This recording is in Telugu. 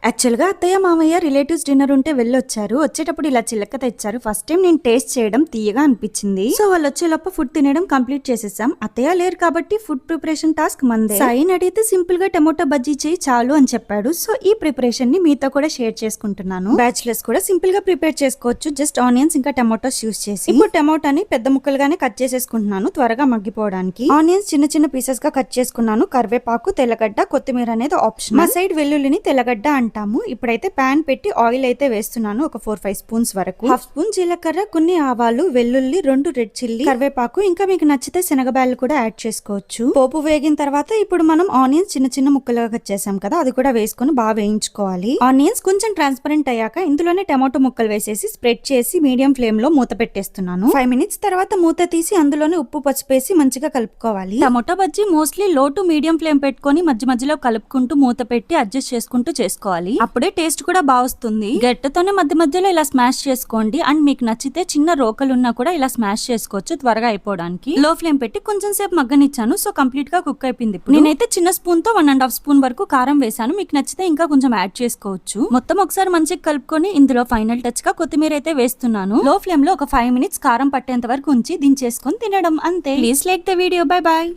యాక్చువల్ గా అత్తయ్య మామయ్య రిలేటివ్స్ డిన్నర్ ఉంటే వెళ్ళొచ్చారు. వచ్చేటప్పుడు ఇలా చిలక తెచ్చారు. ఫస్ట్ టైం నేను టేస్ట్ చేయడం తీయగా అనిపించింది. సో వాళ్ళు వచ్చేలోపు ఫుడ్ తినడం కంప్లీట్ చేసేసాం. అత్తయ్య లేరు కాబట్టి ఫుడ్ ప్రిపరేషన్ టాస్క్ మందే. సాయిని అడిగితే సింపుల్ గా టమోటా బజ్జీ చేయి చాలు అని చెప్పాడు. సో ఈ ప్రిపరేషన్ ని మీతో కూడా షేర్ చేసుకుంటున్నాను. బ్యాచులర్స్ కూడా సింపుల్ గా ప్రిపేర్ చేసుకోవచ్చు. జస్ట్ ఆనియన్స్ ఇంకా టమోటాస్ యూస్ చేసి. ఇప్పుడు టమోటాని పెద్ద ముక్కలుగానే కట్ చేసేసుకుంటున్నాను త్వరగా మగ్గిపోవడానికి. ఆనియన్స్ చిన్న చిన్న పీసెస్ గా కట్ చేసుకున్నాను. కరివేపాకు, తెల్లగడ్డ, కొత్తిమీర అనేది ఆప్షన్. మా సైడ్ వెల్లుల్లిని తెల్లగడ్డ అంటాము. ఇప్పుడైతే ప్యాన్ పెట్టి ఆయిల్ అయితే వేస్తున్నాను. ఒక 4-5 స్పూన్స్ వరకు. హాఫ్ స్పూన్ జీలకర్ర, కొన్ని ఆవాలు, వెల్లుల్లి, 2 రెడ్ చిల్లీ, కరివేపాకు, ఇంకా మీకు నచ్చితే శనగబాయలు కూడా యాడ్ చేసుకోవచ్చు. పోపు వేగిన తర్వాత ఇప్పుడు మనం ఆనియన్స్ చిన్న చిన్న ముక్కలుగా కట్ చేసాం కదా, అది కూడా వేసుకొని బాగా వేయించుకోవాలి. ఆనియన్స్ కొంచెం ట్రాన్స్పరెంట్ అయ్యాక ఇందులోనే టమాటో ముక్కలు వేసేసి స్ప్రెడ్ చేసి మీడియం ఫ్లేమ్ లో మూత పెట్టేస్తున్నాను. 5 మినిట్స్ తర్వాత మూత తీసి అందులోనే ఉప్పు, పసుపు వేసి మంచిగా కలుపుకోవాలి. టమాటో బజ్జీ మోస్ట్లీ లో టు మీడియం ఫ్లేమ్ పెట్టుకొని మధ్య మధ్యలో కలుపుకుంటూ మూత పెట్టి అడ్జస్ట్ చేసుకుంటూ చేసుకోవాలి. అప్పుడే టేస్ట్ కూడా బాగా వస్తుంది. గట్టతోనే మధ్య మధ్యలో ఇలా స్మాష్ చేసుకోండి. అండ్ మీకు నచ్చితే చిన్న రోకలున్నా కూడా ఇలా స్మాష్ చేసుకోవచ్చు త్వరగా అయిపోవడానికి. లో ఫ్లేమ్ పెట్టి కొంచెం సేపు మగ్గనిచ్చాను. సో కంప్లీట్ గా కుక్ అయిపోయింది. నేనైతే చిన్న స్పూన్ తో 1.5 స్పూన్ వరకు కారం వేసాను. మీకు నచ్చితే ఇంకా కొంచెం యాడ్ చేసుకోవచ్చు. మొత్తం ఒకసారి మంచిగా కలుపుకొని ఇందులో ఫైనల్ టచ్ గా కొత్తిమీర అయితే వేస్తున్నాను. లో ఫ్లేమ్ లో ఒక 5 మినిట్స్ కారం పట్టేంత వరకు ఉంచి దించేసుకొని తినడం అంతే. Please like the video. Bye bye.